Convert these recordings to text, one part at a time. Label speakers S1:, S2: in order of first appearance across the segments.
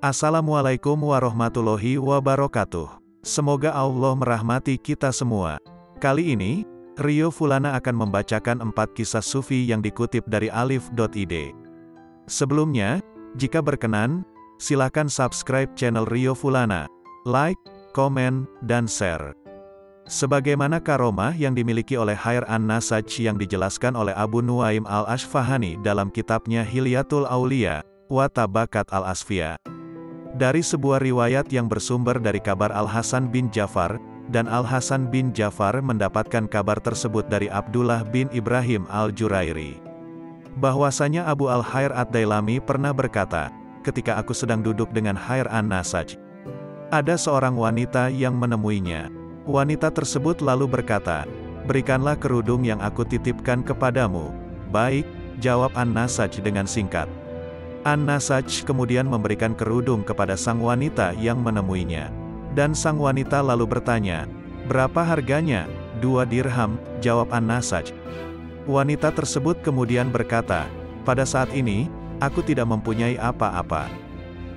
S1: Assalamualaikum warahmatullahi wabarakatuh. Semoga Allah merahmati kita semua. Kali ini, Rio Fulana akan membacakan 4 kisah sufi yang dikutip dari alif.id. Sebelumnya, jika berkenan, silakan subscribe channel Rio Fulana, like, komen, dan share. Sebagaimana karomah yang dimiliki oleh Khair an-Nasaj yang dijelaskan oleh Abu Nuaim al-Asfahani dalam kitabnya Hilyatul Aulia, wa Tabakat al-Asfiya. Dari sebuah riwayat yang bersumber dari kabar Al-Hasan bin Ja'far, dan Al-Hasan bin Ja'far mendapatkan kabar tersebut dari Abdullah bin Ibrahim al-Jurairi. Bahwasanya Abu al-Khair ad-Dailami pernah berkata, ketika aku sedang duduk dengan Khair an-Nasaj, ada seorang wanita yang menemuinya. Wanita tersebut lalu berkata, berikanlah kerudung yang aku titipkan kepadamu. Baik, jawab an-Nasaj dengan singkat. An-Nasaj kemudian memberikan kerudung kepada sang wanita yang menemuinya. Dan sang wanita lalu bertanya, berapa harganya? 2 dirham, jawab An-Nasaj. Wanita tersebut kemudian berkata, pada saat ini, aku tidak mempunyai apa-apa.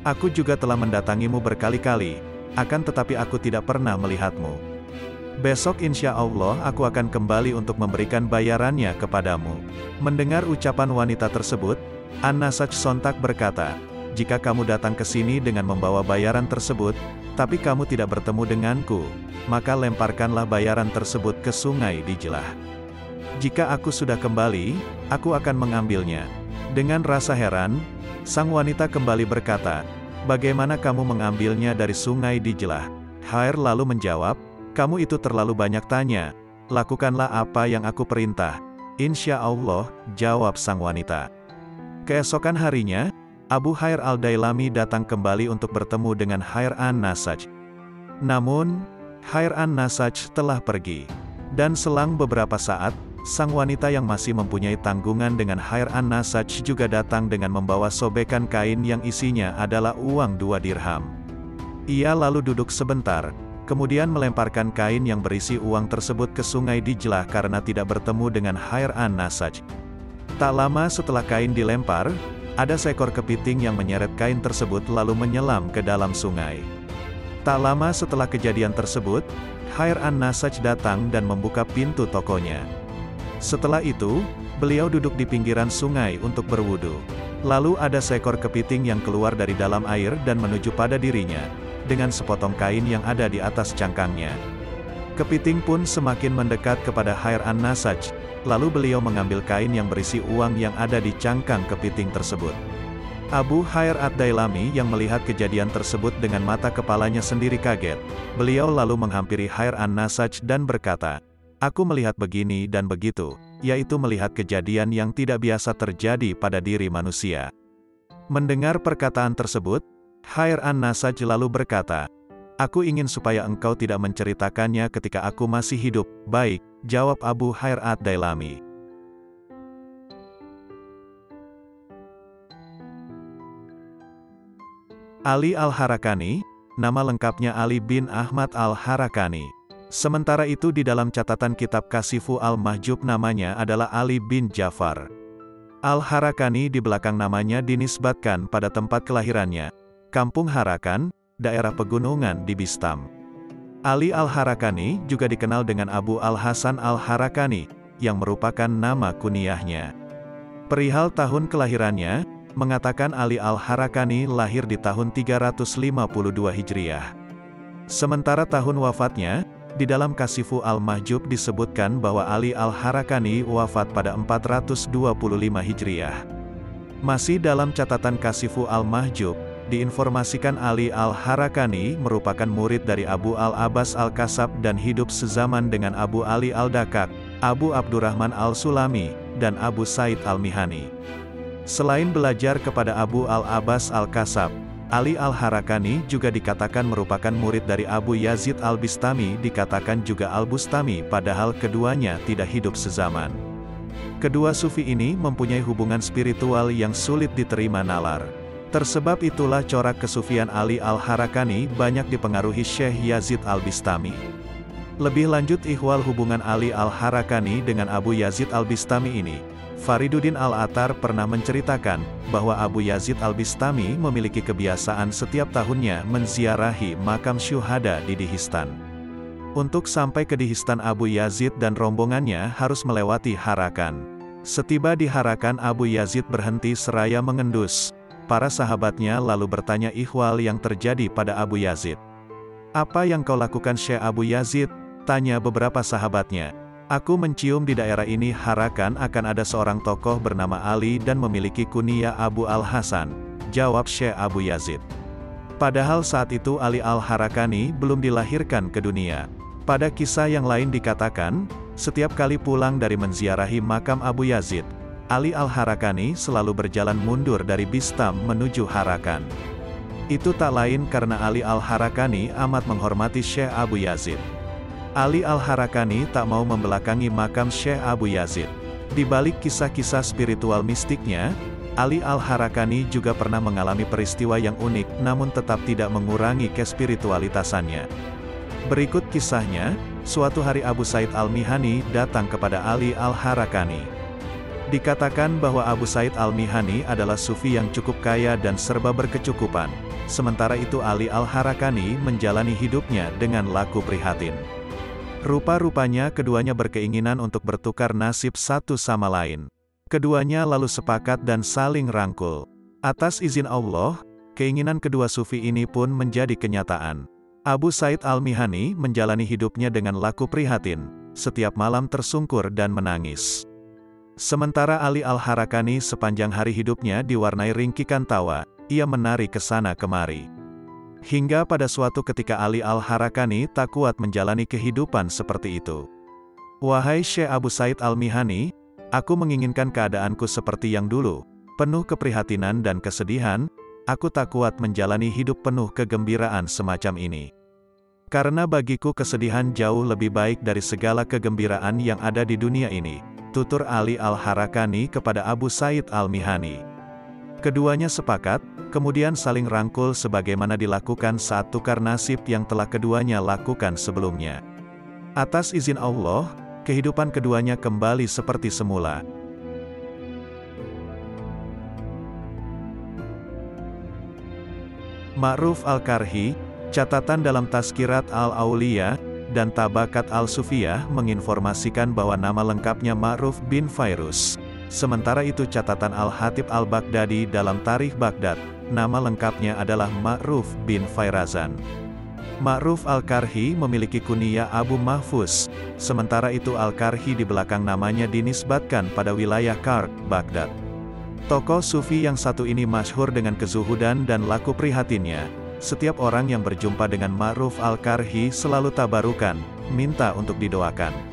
S1: Aku juga telah mendatangimu berkali-kali, akan tetapi aku tidak pernah melihatmu. Besok insya Allah aku akan kembali untuk memberikan bayarannya kepadamu. Mendengar ucapan wanita tersebut, An-Nasaj sontak berkata, jika kamu datang ke sini dengan membawa bayaran tersebut, tapi kamu tidak bertemu denganku, maka lemparkanlah bayaran tersebut ke sungai Dijlah. Jika aku sudah kembali, aku akan mengambilnya. Dengan rasa heran, sang wanita kembali berkata, bagaimana kamu mengambilnya dari sungai Dijlah? Khair lalu menjawab, kamu itu terlalu banyak tanya, lakukanlah apa yang aku perintah. Insya Allah, jawab sang wanita. Keesokan harinya, Abu Khair al-Dailami datang kembali untuk bertemu dengan Khair an-Nasaj. Namun, Khair an-Nasaj telah pergi. Dan selang beberapa saat, sang wanita yang masih mempunyai tanggungan dengan Khair an-Nasaj juga datang dengan membawa sobekan kain yang isinya adalah uang 2 dirham. Ia lalu duduk sebentar, kemudian melemparkan kain yang berisi uang tersebut ke sungai Dijlah karena tidak bertemu dengan Khair an-Nasaj. Tak lama setelah kain dilempar, ada seekor kepiting yang menyeret kain tersebut lalu menyelam ke dalam sungai. Tak lama setelah kejadian tersebut, Khair an-Nasaj datang dan membuka pintu tokonya. Setelah itu, beliau duduk di pinggiran sungai untuk berwudu. Lalu ada seekor kepiting yang keluar dari dalam air dan menuju pada dirinya, dengan sepotong kain yang ada di atas cangkangnya. Kepiting pun semakin mendekat kepada Khair an-Nasaj. Lalu beliau mengambil kain yang berisi uang yang ada di cangkang kepiting tersebut. Abu Khair ad-Dailami yang melihat kejadian tersebut dengan mata kepalanya sendiri kaget. Beliau lalu menghampiri Khair an-Nasaj dan berkata, aku melihat begini dan begitu, yaitu melihat kejadian yang tidak biasa terjadi pada diri manusia. Mendengar perkataan tersebut, Khair an-Nasaj lalu berkata, aku ingin supaya engkau tidak menceritakannya ketika aku masih hidup. Baik, jawab Abu Khair ad-Dailami. Ali al-Harakani, nama lengkapnya Ali bin Ahmad al-Harakani. Sementara itu di dalam catatan kitab Kasifu al-Mahjub namanya adalah Ali bin Ja'far. Al-Harakani di belakang namanya dinisbatkan pada tempat kelahirannya, Kampung Harakan, daerah pegunungan di Bistam. Ali al-Harakani juga dikenal dengan Abu al-Hasan al-Harakani, yang merupakan nama kunyahnya. Perihal tahun kelahirannya, mengatakan Ali al-Harakani lahir di tahun 352 Hijriah. Sementara tahun wafatnya, di dalam Kasifu al-Mahjub disebutkan bahwa Ali al-Harakani wafat pada 425 Hijriah. Masih dalam catatan Kasifu al-Mahjub, diinformasikan Ali al-Harakani merupakan murid dari Abu al-Abbas al-Kasab dan hidup sezaman dengan Abu Ali al-Dakak, Abu Abdurrahman al-Sulami, dan Abu Said al-Mihani. Selain belajar kepada Abu al-Abbas al-Kasab, Ali Al-Harakani juga dikatakan merupakan murid dari Abu Yazid Al-Bistami, dikatakan juga Al-Bustami, padahal keduanya tidak hidup sezaman. Kedua sufi ini mempunyai hubungan spiritual yang sulit diterima nalar. Tersebab itulah corak kesufian Ali Al-Harakani banyak dipengaruhi Syekh Yazid Al-Bistami. Lebih lanjut ihwal hubungan Ali Al-Harakani dengan Abu Yazid Al-Bistami ini, Fariduddin Al-Attar pernah menceritakan, bahwa Abu Yazid Al-Bistami memiliki kebiasaan setiap tahunnya menziarahi makam syuhada di Dihistan. Untuk sampai ke Dihistan Abu Yazid dan rombongannya harus melewati Harakan. Setiba di Harakan Abu Yazid berhenti seraya mengendus. Para sahabatnya lalu bertanya ihwal yang terjadi pada Abu Yazid. "Apa yang kau lakukan Syekh Abu Yazid?" tanya beberapa sahabatnya. "Aku mencium di daerah ini Harakan akan ada seorang tokoh bernama Ali dan memiliki kunyah Abu Al-Hasan," jawab Syekh Abu Yazid. Padahal saat itu Ali Al-Harakani belum dilahirkan ke dunia. Pada kisah yang lain dikatakan, setiap kali pulang dari menziarahi makam Abu Yazid, Ali Al-Harakani selalu berjalan mundur dari Bistam menuju Harakan. Itu tak lain karena Ali Al-Harakani amat menghormati Syekh Abu Yazid. Ali Al-Harakani tak mau membelakangi makam Syekh Abu Yazid. Di balik kisah-kisah spiritual mistiknya, Ali Al-Harakani juga pernah mengalami peristiwa yang unik namun tetap tidak mengurangi kespiritualitasannya. Berikut kisahnya, suatu hari Abu Said Al-Mihani datang kepada Ali Al-Harakani. Dikatakan bahwa Abu Said Al-Mihani adalah sufi yang cukup kaya dan serba berkecukupan. Sementara itu Ali Al-Harakani menjalani hidupnya dengan laku prihatin. Rupa-rupanya keduanya berkeinginan untuk bertukar nasib satu sama lain. Keduanya lalu sepakat dan saling rangkul. Atas izin Allah, keinginan kedua sufi ini pun menjadi kenyataan. Abu Said Al-Mihani menjalani hidupnya dengan laku prihatin, setiap malam tersungkur dan menangis. Sementara Ali Al-Harakani sepanjang hari hidupnya diwarnai ringkikan tawa, ia menari ke sana kemari. Hingga pada suatu ketika Ali Al-Harakani tak kuat menjalani kehidupan seperti itu. "Wahai Syekh Abu Said Al-Mihani, aku menginginkan keadaanku seperti yang dulu, penuh keprihatinan dan kesedihan, aku tak kuat menjalani hidup penuh kegembiraan semacam ini. Karena bagiku kesedihan jauh lebih baik dari segala kegembiraan yang ada di dunia ini," tutur Ali Al-Harakani kepada Abu Said Al-Mihani. Keduanya sepakat, kemudian saling rangkul sebagaimana dilakukan saat tukar nasib yang telah keduanya lakukan sebelumnya. Atas izin Allah, kehidupan keduanya kembali seperti semula. Ma'ruf Al-Karhi, catatan dalam Tazkirat Al-Auliya dan Tabakat Al-Sufiyah menginformasikan bahwa nama lengkapnya Ma'ruf bin Fairuz. Sementara itu catatan Al-Hatib Al-Baghdadi dalam Tarikh Baghdad, nama lengkapnya adalah Ma'ruf bin Fairazan. Ma'ruf Al-Karhi memiliki kunyah Abu Mahfuz, sementara itu Al-Karhi di belakang namanya dinisbatkan pada wilayah Kark, Baghdad. Tokoh sufi yang satu ini masyhur dengan kezuhudan dan laku prihatinnya. Setiap orang yang berjumpa dengan Ma'ruf Al-Karhi selalu tabarukan, minta untuk didoakan.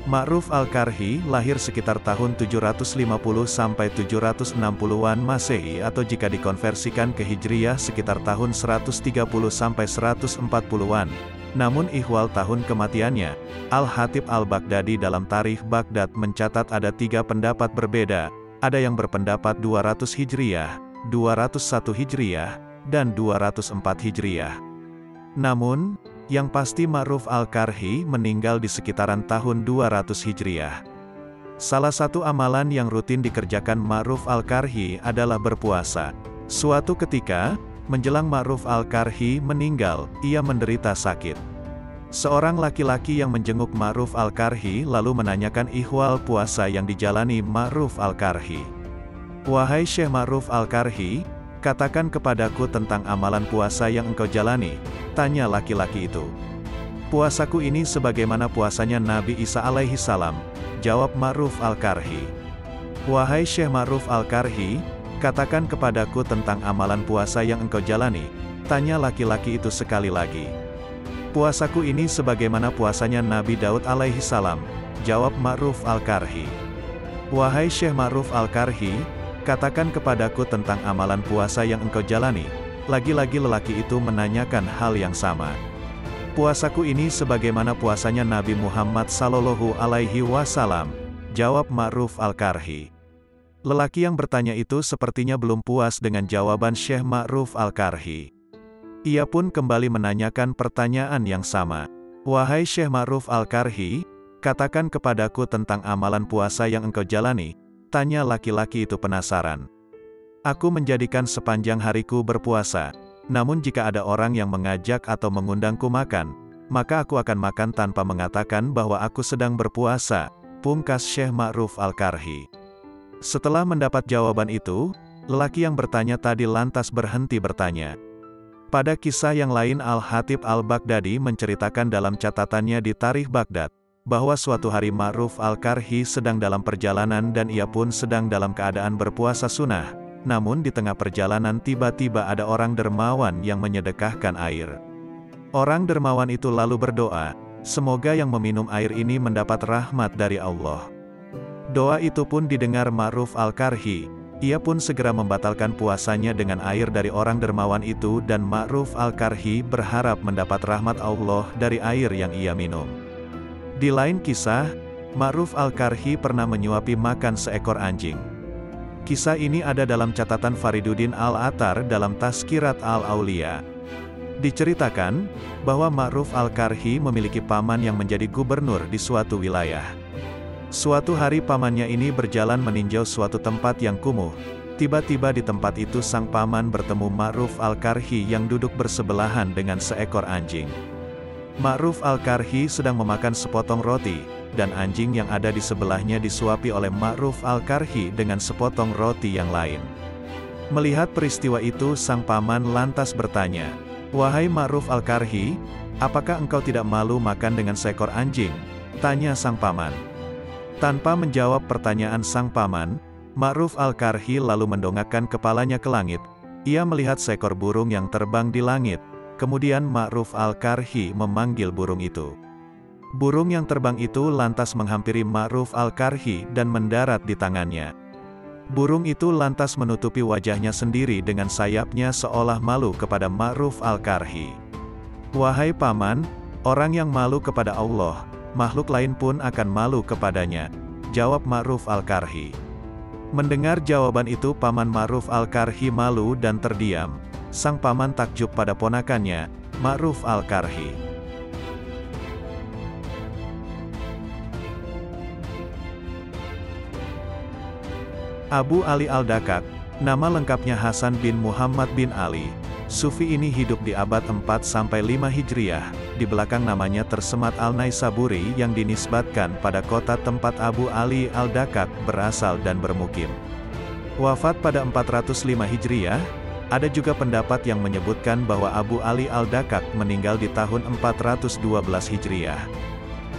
S1: Ma'ruf Al-Karhi lahir sekitar tahun 750-760-an Masehi atau jika dikonversikan ke Hijriyah sekitar tahun 130-140-an. Namun ihwal tahun kematiannya, Al-Hatib Al-Baghdadi dalam Tarikh Baghdad mencatat ada 3 pendapat berbeda, ada yang berpendapat 200 Hijriyah, 201 Hijriyah, dan 204 Hijriyah. Namun, yang pasti Ma'ruf Al-Karhi meninggal di sekitaran tahun 200 Hijriyah. Salah satu amalan yang rutin dikerjakan Ma'ruf Al-Karhi adalah berpuasa. Suatu ketika, menjelang Ma'ruf Al-Karhi meninggal, ia menderita sakit. Seorang laki-laki yang menjenguk Ma'ruf Al-Karhi lalu menanyakan ihwal puasa yang dijalani Ma'ruf Al-Karhi. "Wahai Syekh Ma'ruf Al-Karhi, katakan kepadaku tentang amalan puasa yang engkau jalani," tanya laki-laki itu. "Puasaku ini sebagaimana puasanya Nabi Isa alaihi salam," jawab Ma'ruf Al-Karhi. "Wahai Syekh Ma'ruf Al-Karhi, katakan kepadaku tentang amalan puasa yang engkau jalani," tanya laki-laki itu sekali lagi. "Puasaku ini sebagaimana puasanya Nabi Daud alaihi salam," jawab Ma'ruf Al-Karhi. "Wahai Syekh Ma'ruf Al-Karhi, katakan kepadaku tentang amalan puasa yang engkau jalani," Lagi-lagi lelaki itu menanyakan hal yang sama. Puasaku ini sebagaimana puasanya Nabi Muhammad Sallallahu Alaihi Wasallam, jawab Ma'ruf Al-Karhi. Lelaki yang bertanya itu sepertinya belum puas dengan jawaban Syekh Ma'ruf Al-Karhi. Ia pun kembali menanyakan pertanyaan yang sama. Wahai Syekh Ma'ruf Al-Karhi, katakan kepadaku tentang amalan puasa yang engkau jalani, tanya laki-laki itu penasaran. Aku menjadikan sepanjang hariku berpuasa, namun jika ada orang yang mengajak atau mengundangku makan, maka aku akan makan tanpa mengatakan bahwa aku sedang berpuasa, pungkas Syekh Ma'ruf Al-Karhi. Setelah mendapat jawaban itu, lelaki yang bertanya tadi lantas berhenti bertanya. Pada kisah yang lain Al-Hatib Al-Baghdadi menceritakan dalam catatannya di Tarikh Baghdad, bahwa suatu hari Ma'ruf Al-Karhi sedang dalam perjalanan dan ia pun sedang dalam keadaan berpuasa sunnah. Namun di tengah perjalanan tiba-tiba ada orang dermawan yang menyedekahkan air. Orang dermawan itu lalu berdoa, semoga yang meminum air ini mendapat rahmat dari Allah. Doa itu pun didengar Ma'ruf Al-Karhi, ia pun segera membatalkan puasanya dengan air dari orang dermawan itu dan Ma'ruf Al-Karhi berharap mendapat rahmat Allah dari air yang ia minum. Di lain kisah, Ma'ruf Al-Karhi pernah menyuapi makan seekor anjing. Kisah ini ada dalam catatan Fariduddin Al-Attar dalam Tazkirat Al-Aulia. Diceritakan, bahwa Ma'ruf Al-Karhi memiliki paman yang menjadi gubernur di suatu wilayah. Suatu hari pamannya ini berjalan meninjau suatu tempat yang kumuh. Tiba-tiba di tempat itu sang paman bertemu Ma'ruf Al-Karhi yang duduk bersebelahan dengan seekor anjing. Ma'ruf Al-Karhi sedang memakan sepotong roti, dan anjing yang ada di sebelahnya disuapi oleh Ma'ruf Al-Karhi dengan sepotong roti yang lain. Melihat peristiwa itu sang paman lantas bertanya, "Wahai Ma'ruf Al-Karhi, apakah engkau tidak malu makan dengan seekor anjing?" tanya sang paman. Tanpa menjawab pertanyaan sang paman, Ma'ruf Al-Karhi lalu mendongakkan kepalanya ke langit. Ia melihat seekor burung yang terbang di langit. Kemudian Ma'ruf Al-Karhi memanggil burung itu. Burung yang terbang itu lantas menghampiri Ma'ruf Al-Karhi dan mendarat di tangannya. Burung itu lantas menutupi wajahnya sendiri dengan sayapnya seolah malu kepada Ma'ruf Al-Karhi. Wahai paman, orang yang malu kepada Allah, makhluk lain pun akan malu kepadanya, jawab Ma'ruf Al-Karhi. Mendengar jawaban itu paman Ma'ruf Al-Karhi malu dan terdiam. Sang paman takjub pada ponakannya, Ma'ruf Al-Karhi. Abu Ali Al-Dakak, nama lengkapnya Hasan bin Muhammad bin Ali. Sufi ini hidup di abad 4-5 Hijriah, di belakang namanya tersemat Al-Naisaburi yang dinisbatkan pada kota tempat Abu Ali Al-Dakak berasal dan bermukim. Wafat pada 405 Hijriah, ada juga pendapat yang menyebutkan bahwa Abu Ali Al-Dakak meninggal di tahun 412 Hijriah.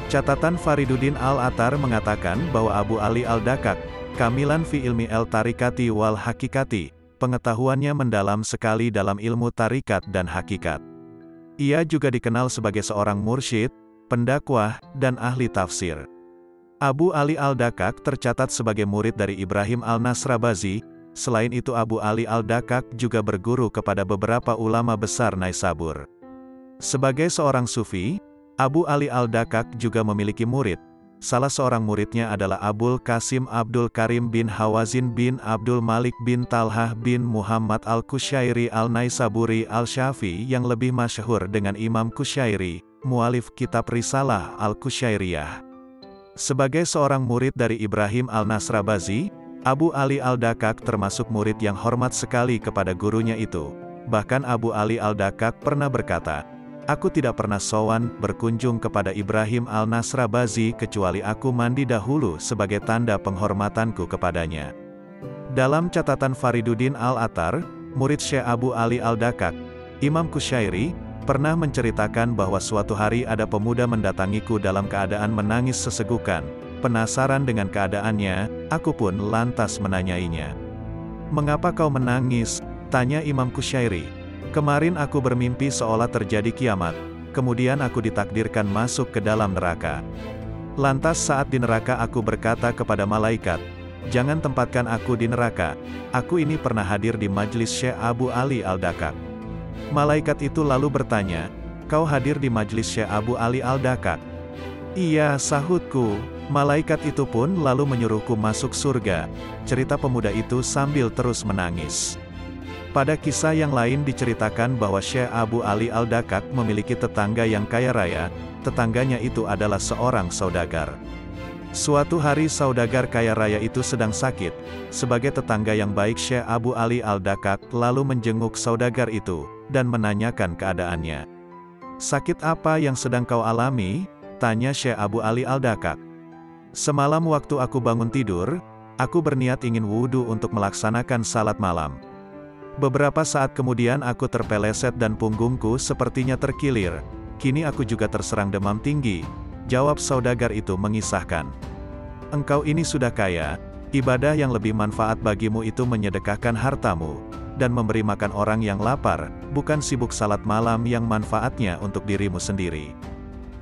S1: Catatan Fariduddin Al-Attar mengatakan bahwa Abu Ali Al-Dakak, kamilan fi ilmi al-tarikati wal hakikati, pengetahuannya mendalam sekali dalam ilmu tarikat dan hakikat. Ia juga dikenal sebagai seorang mursyid, pendakwah, dan ahli tafsir. Abu Ali Al-Dakak tercatat sebagai murid dari Ibrahim Al-Nasrabazi. Selain itu Abu Ali Al-Dakak juga berguru kepada beberapa ulama besar Naisabur. Sebagai seorang sufi, Abu Ali Al-Dakak juga memiliki murid. Salah seorang muridnya adalah Abul Qasim Abdul Karim bin Hawazin bin Abdul Malik bin Talhah bin Muhammad Al-Kusyairi Al-Naisaburi Al-Syafi yang lebih masyhur dengan Imam Kusyairi, mualif kitab Risalah Al-Kusyairiyah. Sebagai seorang murid dari Ibrahim Al-Nasrabazi, Abu Ali Al-Dakak termasuk murid yang hormat sekali kepada gurunya itu. Bahkan Abu Ali Al-Dakak pernah berkata, "Aku tidak pernah sowan berkunjung kepada Ibrahim Al-Nasrabazi kecuali aku mandi dahulu sebagai tanda penghormatanku kepadanya." Dalam catatan Fariduddin Al-Attar, murid Syekh Abu Ali Al-Dakak, Imam Kusyairi, pernah menceritakan bahwa suatu hari ada pemuda mendatangiku dalam keadaan menangis sesegukan. Penasaran dengan keadaannya, aku pun lantas menanyainya. "Mengapa kau menangis?" tanya Imam Kusyairi. "Kemarin aku bermimpi seolah terjadi kiamat, kemudian aku ditakdirkan masuk ke dalam neraka. Lantas saat di neraka aku berkata kepada malaikat, 'Jangan tempatkan aku di neraka, aku ini pernah hadir di majlis Syekh Abu Ali Al-Dakak. Malaikat itu lalu bertanya, "Kau hadir di majlis Syekh Abu Ali Al-Dakak?" "Iya," sahutku. Malaikat itu pun lalu menyuruhku masuk surga. Cerita pemuda itu sambil terus menangis. Pada kisah yang lain diceritakan bahwa Syekh Abu Ali Al-Dakak memiliki tetangga yang kaya raya. Tetangganya itu adalah seorang saudagar. Suatu hari saudagar kaya raya itu sedang sakit. Sebagai tetangga yang baik, Syekh Abu Ali Al-Dakak lalu menjenguk saudagar itu, dan menanyakan keadaannya. "Sakit apa yang sedang kau alami?" tanya Syekh Abu Ali Al-Dakak. "Semalam waktu aku bangun tidur, aku berniat ingin wudhu untuk melaksanakan salat malam. Beberapa saat kemudian aku terpeleset dan punggungku sepertinya terkilir. Kini aku juga terserang demam tinggi," jawab saudagar itu mengisahkan. "Engkau ini sudah kaya, ibadah yang lebih manfaat bagimu itu menyedekahkan hartamu, dan memberi makan orang yang lapar, bukan sibuk salat malam yang manfaatnya untuk dirimu sendiri.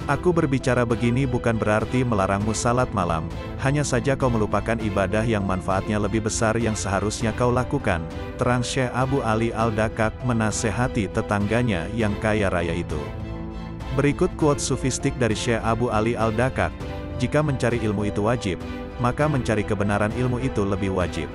S1: Aku berbicara begini bukan berarti melarangmu salat malam, hanya saja kau melupakan ibadah yang manfaatnya lebih besar yang seharusnya kau lakukan," terang Syekh Abu Ali Al-Dakak menasehati tetangganya yang kaya raya itu. Berikut quote sufistik dari Syekh Abu Ali Al-Dakak, "Jika mencari ilmu itu wajib, maka mencari kebenaran ilmu itu lebih wajib."